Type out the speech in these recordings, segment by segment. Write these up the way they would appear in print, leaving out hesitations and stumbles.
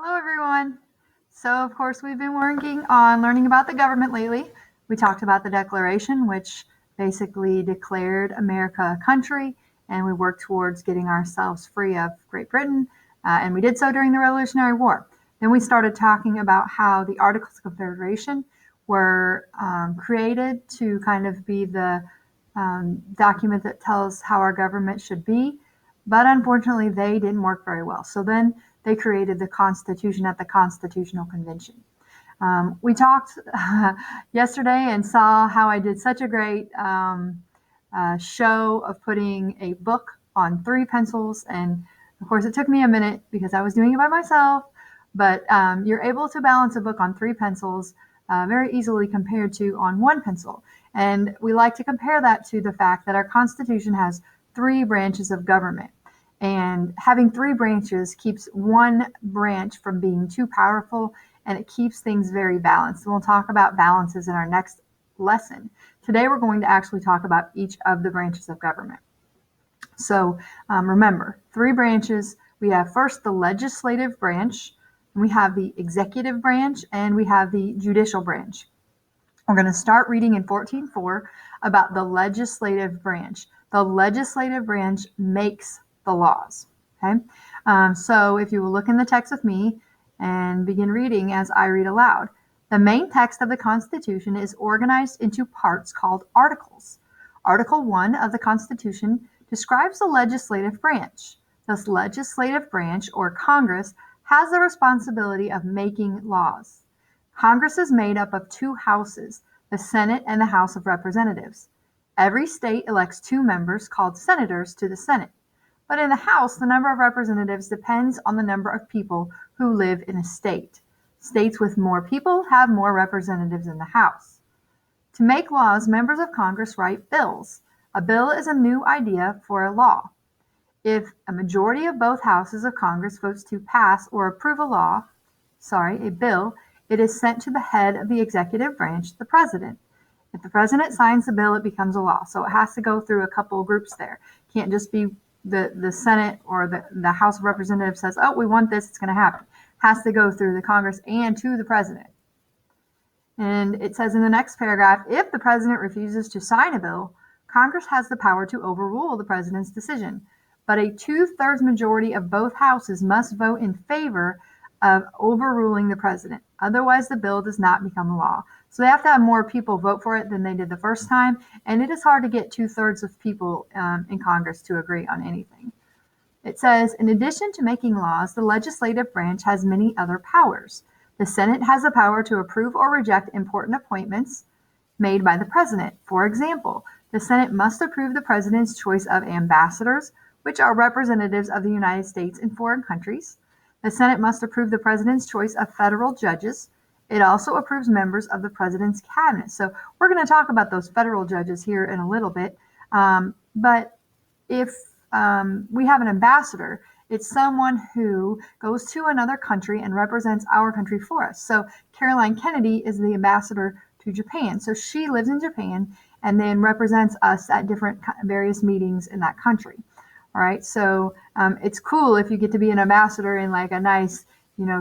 Hello, everyone. So, of course, we've been working on learning about the government lately. We talked about the Declaration, which basically declared America a country, and we worked towards getting ourselves free of Great Britain, and we did so during the Revolutionary War. Then we started talking about how the Articles of Confederation were created to kind of be the document that tells how our government should be, but unfortunately, they didn't work very well. So then they created the Constitution at the Constitutional Convention. We talked yesterday and saw how I did such a great show of putting a book on 3 pencils. And of course, it took me a minute because I was doing it by myself. But you're able to balance a book on 3 pencils very easily compared to on 1 pencil. And we like to compare that to the fact that our Constitution has 3 branches of government. And having 3 branches keeps one branch from being too powerful, and it keeps things very balanced. And we'll talk about balances in our next lesson. Today, we're going to actually talk about each of the branches of government. So remember, 3 branches. We have first the legislative branch, and we have the executive branch, and we have the judicial branch. We're going to start reading in 14.4 about the legislative branch. The legislative branch makes the laws. Okay, so if you will look in the text with me and begin reading as I read aloud. The main text of the Constitution is organized into parts called articles. Article 1 of the Constitution describes the legislative branch. This legislative branch, or Congress, has the responsibility of making laws. Congress is made up of 2 houses, the Senate and the House of Representatives. Every state elects 2 members called senators to the Senate. But in the House, the number of representatives depends on the number of people who live in a state. States with more people have more representatives in the House. To make laws, members of Congress write bills. A bill is a new idea for a law. If a majority of both houses of Congress votes to pass or approve a bill, it is sent to the head of the executive branch, the president. If the president signs the bill, it becomes a law. So it has to go through a couple of groups there. It can't just be the Senate or the House of Representatives says, oh, we want this, it's going to happen. It has to go through the Congress and to the president. And it says in the next paragraph, if the president refuses to sign a bill, Congress has the power to overrule the president's decision. But a 2/3 majority of both houses must vote in favor of overruling the president. Otherwise, the bill does not become law. So they have to have more people vote for it than they did the first time. And it is hard to get 2/3 of people in Congress to agree on anything. It says, in addition to making laws, the legislative branch has many other powers. The Senate has the power to approve or reject important appointments made by the president. For example, the Senate must approve the president's choice of ambassadors, which are representatives of the United States in foreign countries. The Senate must approve the president's choice of federal judges. It also approves members of the president's cabinet. So we're going to talk about those federal judges here in a little bit. But if we have an ambassador, it's someone who goes to another country and represents our country for us. So Caroline Kennedy is the ambassador to Japan. So she lives in Japan and then represents us at different various meetings in that country. All right, so it's cool if you get to be an ambassador in like a nice,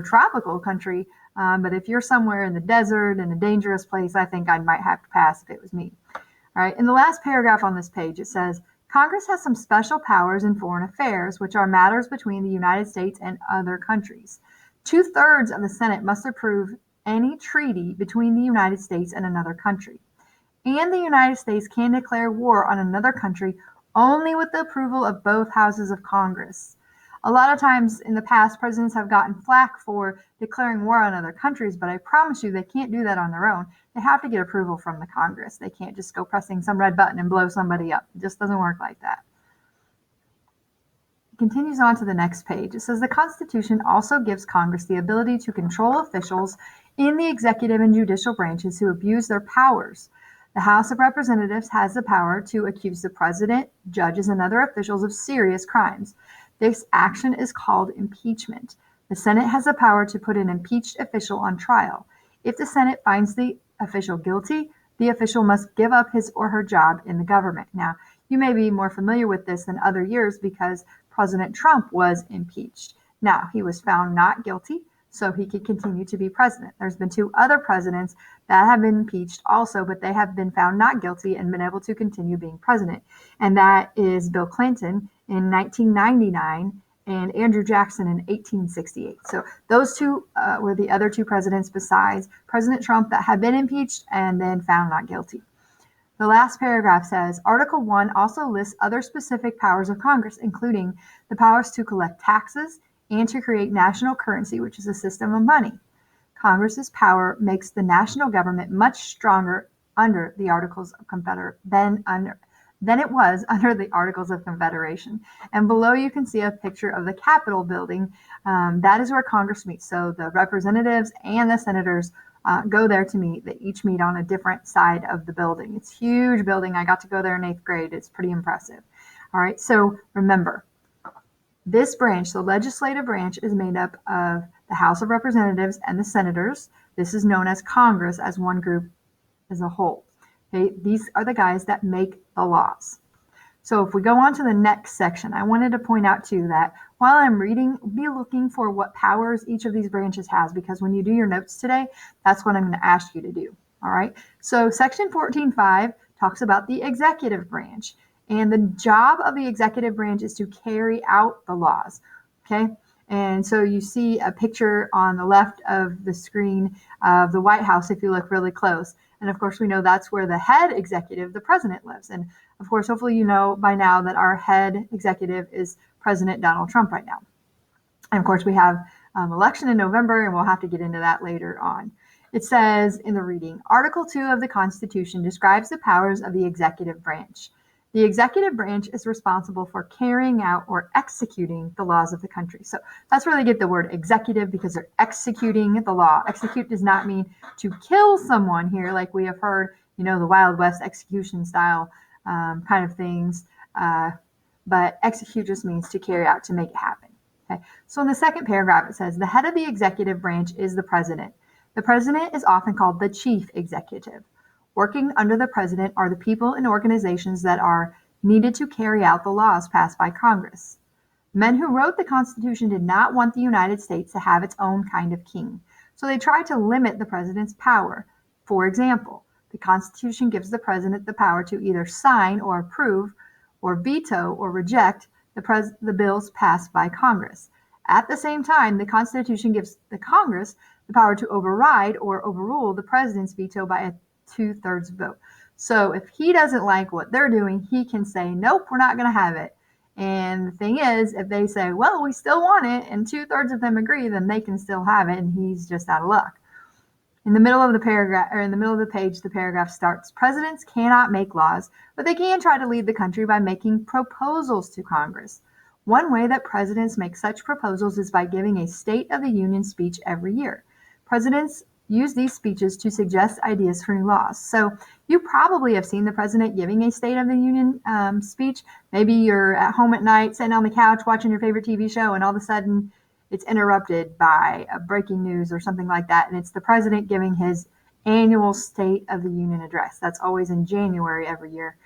tropical country. But if you're somewhere in the desert, in a dangerous place, I think I might have to pass if it was me. All right, in the last paragraph on this page, it says, Congress has some special powers in foreign affairs, which are matters between the United States and other countries. 2/3 of the Senate must approve any treaty between the United States and another country. And the United States can declare war on another country only with the approval of both houses of Congress. A lot of times in the past, presidents have gotten flack for declaring war on other countries, but I promise you they can't do that on their own. They have to get approval from the Congress. They can't just go pressing some red button and blow somebody up. It just doesn't work like that. It continues on to the next page. It says the Constitution also gives Congress the ability to control officials in the executive and judicial branches who abuse their powers. The House of Representatives has the power to accuse the president, judges, and other officials of serious crimes. This action is called impeachment. The Senate has the power to put an impeached official on trial. If the Senate finds the official guilty, the official must give up his or her job in the government. Now, you may be more familiar with this than other years because President Trump was impeached. Now, he was found not guilty, so he could continue to be president. There's been 2 other presidents that have been impeached also, but they have been found not guilty and been able to continue being president. And that is Bill Clinton in 1999 and Andrew Jackson in 1868. So those 2 were the other 2 presidents besides President Trump that have been impeached and then found not guilty. The last paragraph says, Article 1 also lists other specific powers of Congress, including the powers to collect taxes and to create national currency, which is a system of money. Congress's power makes the national government much stronger under the Articles of Confederation than it was under the Articles of Confederation. And below you can see a picture of the Capitol building. That is where Congress meets. So the representatives and the senators go there to meet. They each meet on a different side of the building. It's a huge building. I got to go there in 8th grade. It's pretty impressive. All right, so remember, this branch, the legislative branch, is made up of the House of Representatives and the senators. This is known as Congress as one group as a whole. Okay, these are the guys that make the laws. So if we go on to the next section, I wanted to point out too that while I'm reading, be looking for what powers each of these branches has, because when you do your notes today, that's what I'm going to ask you to do. All right. So section 14.5 talks about the executive branch, and the job of the executive branch is to carry out the laws. Okay. And so you see a picture on the left of the screen of the White House if you look really close. And of course, we know that's where the head executive, the president, lives. And of course, hopefully you know by now that our head executive is President Donald Trump right now. And of course, we have election in November, and we'll have to get into that later on. It says in the reading, Article 2 of the Constitution describes the powers of the executive branch. The executive branch is responsible for carrying out or executing the laws of the country. So that's where they get the word executive, because they're executing the law. Execute does not mean to kill someone here, like we have heard, the Wild West execution style kind of things. But execute just means to carry out, to make it happen. Okay. So in the second paragraph, it says, the head of the executive branch is the president. The president is often called the chief executive. Working under the president are the people and organizations that are needed to carry out the laws passed by Congress. Men who wrote the Constitution did not want the United States to have its own kind of king, so they tried to limit the president's power. For example, the Constitution gives the president the power to either sign or approve or veto or reject the bills passed by Congress. At the same time, the Constitution gives the Congress the power to override or overrule the president's veto by a 2/3 vote. So if he doesn't like what they're doing, he can say, nope, we're not going to have it. And the thing is, if they say, well, we still want it, and 2/3 of them agree, then they can still have it, and he's just out of luck. In the middle of the paragraph, or in the middle of the page, the paragraph starts, presidents cannot make laws, but they can try to lead the country by making proposals to Congress. One way that presidents make such proposals is by giving a State of the Union speech every year. Presidents use these speeches to suggest ideas for new laws. So you probably have seen the president giving a State of the Union speech. Maybe you're at home at night, sitting on the couch, watching your favorite TV show, and all of a sudden it's interrupted by a breaking news or something like that. And it's the president giving his annual State of the Union address. That's always in January every year.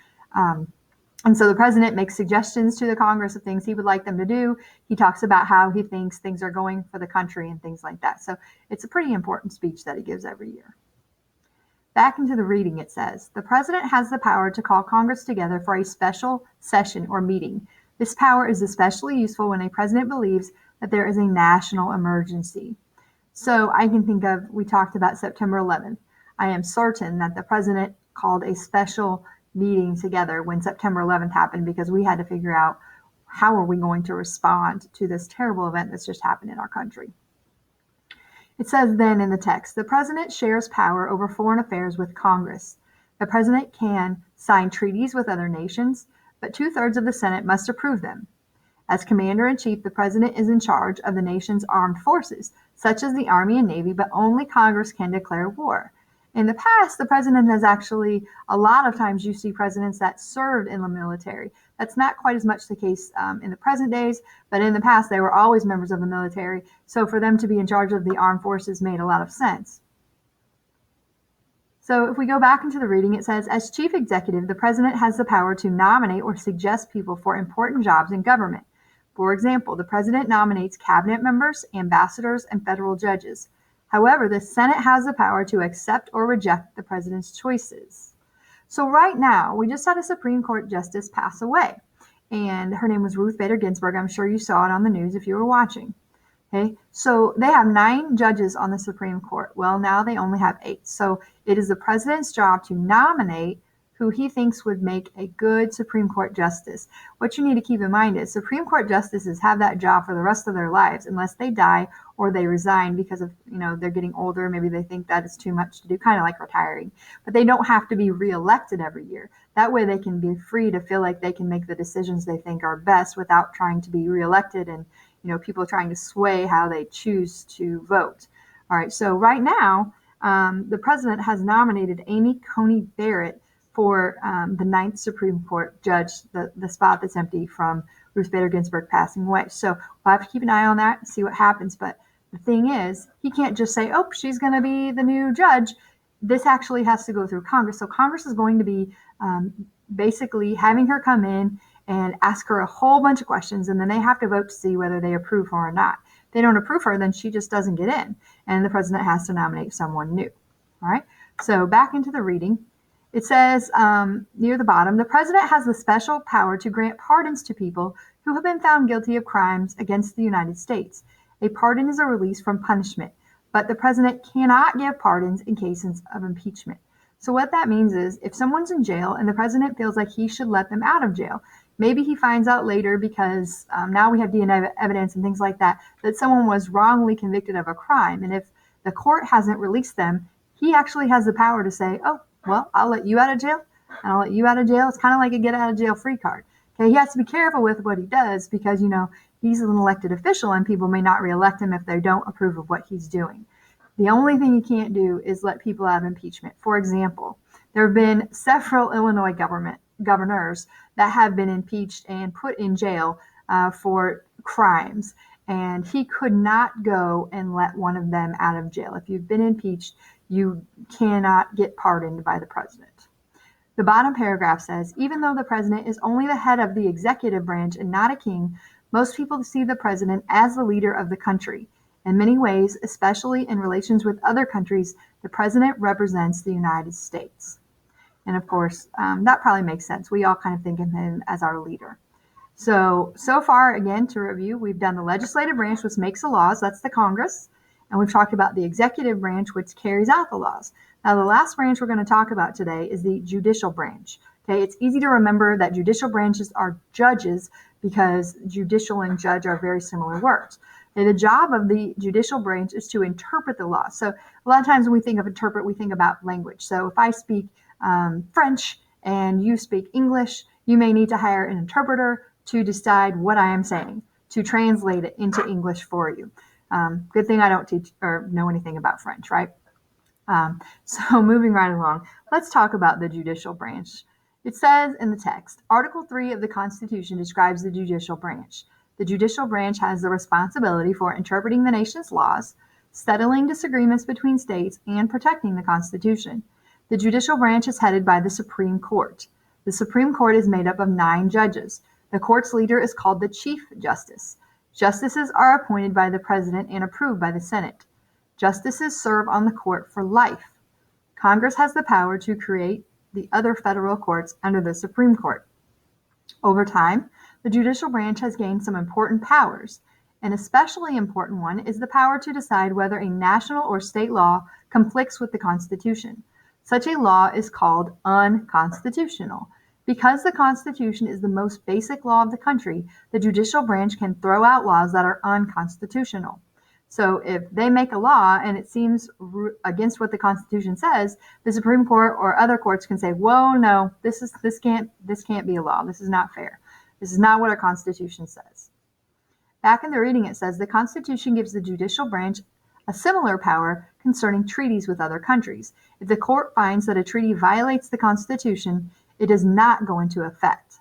And so the president makes suggestions to the Congress of things he would like them to do. He talks about how he thinks things are going for the country and things like that. So it's a pretty important speech that he gives every year. Back into the reading, it says, the president has the power to call Congress together for a special session or meeting. This power is especially useful when a president believes that there is a national emergency. So I can think of, we talked about September 11th. I am certain that the president called a special meeting together when September 11th happened, because we had to figure out how are we going to respond to this terrible event that's just happened in our country. It says then in the text, the president shares power over foreign affairs with Congress. The president can sign treaties with other nations, but 2/3 of the Senate must approve them. As commander-in-chief, the president is in charge of the nation's armed forces, such as the Army and Navy, but only Congress can declare war. In the past, the president has actually, a lot of times you see presidents that served in the military. That's not quite as much the case in the present days, but in the past, they were always members of the military. So for them to be in charge of the armed forces made a lot of sense. So if we go back into the reading, it says, as chief executive, the president has the power to nominate or suggest people for important jobs in government. For example, the president nominates cabinet members, ambassadors, and federal judges. However, the Senate has the power to accept or reject the president's choices. So right now, we just had a Supreme Court justice pass away, and her name was Ruth Bader Ginsburg. I'm sure you saw it on the news if you were watching. Okay, so they have 9 judges on the Supreme Court. Well, now they only have 8. So it is the president's job to nominate who he thinks would make a good Supreme Court justice. What you need to keep in mind is Supreme Court justices have that job for the rest of their lives unless they die or they resign because of, they're getting older. Maybe they think that is too much to do, kind of like retiring. But they don't have to be reelected every year. That way they can be free to feel like they can make the decisions they think are best without trying to be reelected and people trying to sway how they choose to vote. All right, so right now, the president has nominated Amy Coney Barrett for the 9th Supreme Court judge, the spot that's empty from Ruth Bader Ginsburg passing away. So we'll have to keep an eye on that and see what happens. But the thing is, he can't just say, oh, she's going to be the new judge. This actually has to go through Congress. So Congress is going to be basically having her come in and ask her a whole bunch of questions, and then they have to vote to see whether they approve her or not. If they don't approve her, then she just doesn't get in, and the president has to nominate someone new. All right, so back into the reading. It says near the bottom, the president has the special power to grant pardons to people who have been found guilty of crimes against the United States. A pardon is a release from punishment, but the president cannot give pardons in cases of impeachment. So what that means is if someone's in jail and the president feels like he should let them out of jail, maybe he finds out later because now we have DNA evidence and things like that, that someone was wrongly convicted of a crime. And if the court hasn't released them, he actually has the power to say, oh, well, I'll let you out of jail and I'll let you out of jail. It's kind of like a get out of jail free card. Okay, he has to be careful with what he does because, he's an elected official and people may not reelect him if they don't approve of what he's doing. The only thing he can't do is let people out of impeachment. For example, there have been several Illinois governors that have been impeached and put in jail for crimes. And he could not go and let one of them out of jail. If you've been impeached, you cannot get pardoned by the president. The bottom paragraph says, even though the president is only the head of the executive branch and not a king, most people see the president as the leader of the country. In many ways, especially in relations with other countries, the president represents the United States. And of course, that probably makes sense. We all kind of think of him as our leader. So far, again, to review, we've done the legislative branch, which makes the laws. That's the Congress. And we've talked about the executive branch, which carries out the laws. Now, the last branch we're going to talk about today is the judicial branch. Okay, it's easy to remember that judicial branches are judges because judicial and judge are very similar words. Okay, the job of the judicial branch is to interpret the law. So a lot of times when we think of interpret, we think about language. So if I speak French and you speak English, you may need to hire an interpreter to decide what I am saying, to translate it into English for you. Good thing I don't teach or know anything about French, right? So moving right along, let's talk about the judicial branch. It says in the text, Article 3 of the Constitution describes the judicial branch. The judicial branch has the responsibility for interpreting the nation's laws, settling disagreements between states, and protecting the Constitution. The judicial branch is headed by the Supreme Court. The Supreme Court is made up of 9 judges. The court's leader is called the Chief Justice. Justices are appointed by the President and approved by the Senate. Justices serve on the court for life. Congress has the power to create the other federal courts under the Supreme Court. Over time, the judicial branch has gained some important powers. An especially important one is the power to decide whether a national or state law conflicts with the Constitution. Such a law is called unconstitutional. Because the Constitution is the most basic law of the country, the judicial branch can throw out laws that are unconstitutional. So if they make a law and it seems against what the Constitution says, the Supreme Court or other courts can say, whoa, no, this can't be a law. This is not fair. This is not what our Constitution says. Back in the reading, it says the Constitution gives the judicial branch a similar power concerning treaties with other countries. If the court finds that a treaty violates the Constitution, it does not go into effect.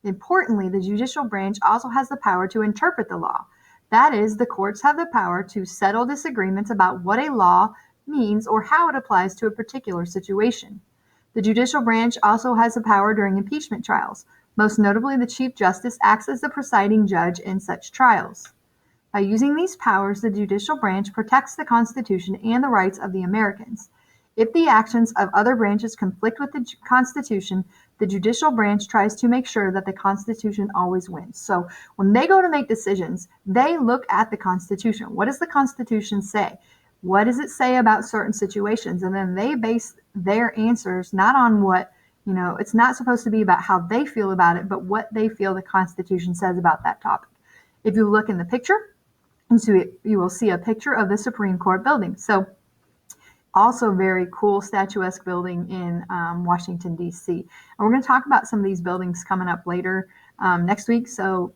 Importantly, the judicial branch also has the power to interpret the law. That is, the courts have the power to settle disagreements about what a law means or how it applies to a particular situation. The judicial branch also has the power during impeachment trials. Most notably, the Chief Justice acts as the presiding judge in such trials. By using these powers, the judicial branch protects the Constitution and the rights of the Americans. If the actions of other branches conflict with the Constitution, the judicial branch tries to make sure that the Constitution always wins. So when they go to make decisions, they look at the Constitution. What does the Constitution say? What does it say about certain situations? And then they base their answers not on what, it's not supposed to be about how they feel about it, but what they feel the Constitution says about that topic. If you look in the picture, you will see a picture of the Supreme Court building. So also very cool statuesque building in Washington, D.C. And we're going to talk about some of these buildings coming up later next week, so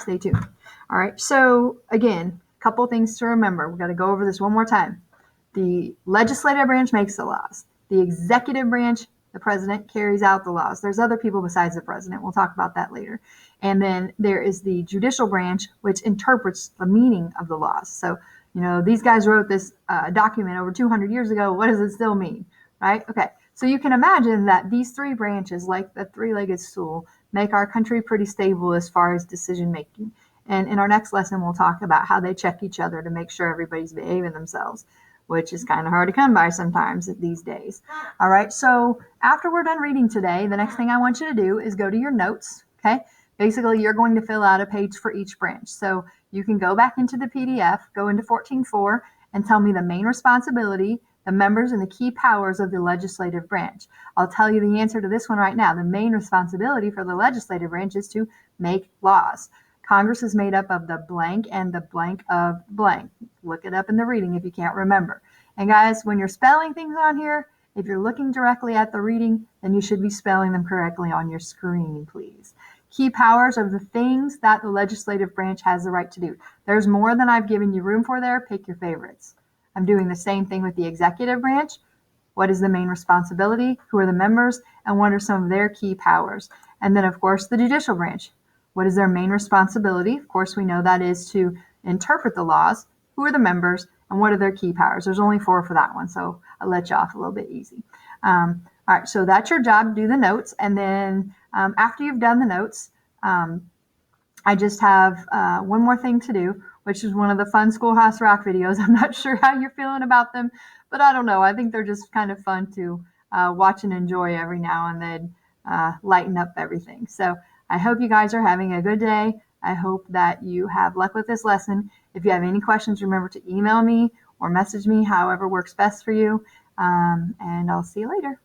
stay tuned. All right, so again, a couple things to remember. We've got to go over this one more time. The legislative branch makes the laws. The executive branch, the president, carries out the laws. There's other people besides the president. We'll talk about that later. And then there is the judicial branch, which interprets the meaning of the laws. So, these guys wrote this document over 200 years ago. What does it still mean, right? Okay, so you can imagine that these three branches, like the three-legged stool, make our country pretty stable as far as decision making. And in our next lesson, we'll talk about how they check each other to make sure everybody's behaving themselves, which is kind of hard to come by sometimes these days. All right, so after we're done reading today, the next thing I want you to do is go to your notes, okay? Basically, you're going to fill out a page for each branch. So you can go back into the PDF, go into 14.4, and tell me the main responsibility, the members, and the key powers of the legislative branch. I'll tell you the answer to this one right now. The main responsibility for the legislative branch is to make laws. Congress is made up of the blank and the blank of blank. Look it up in the reading if you can't remember. And guys, when you're spelling things on here, if you're looking directly at the reading, then you should be spelling them correctly on your screen, please. Key powers are the things that the legislative branch has the right to do. There's more than I've given you room for there. Pick your favorites. I'm doing the same thing with the executive branch. What is the main responsibility? Who are the members? And what are some of their key powers? And then, of course, the judicial branch. What is their main responsibility? Of course, we know that is to interpret the laws. Who are the members? And what are their key powers? There's only 4 for that one, so I'll let you off a little bit easy. All right, so that's your job, do the notes. And then after you've done the notes, I just have one more thing to do, which is one of the fun Schoolhouse Rock videos. I'm not sure how you're feeling about them, but I don't know. I think they're just kind of fun to watch and enjoy every now and then, lighten up everything. So I hope you guys are having a good day. I hope that you have luck with this lesson. If you have any questions, remember to email me or message me, however works best for you. And I'll see you later.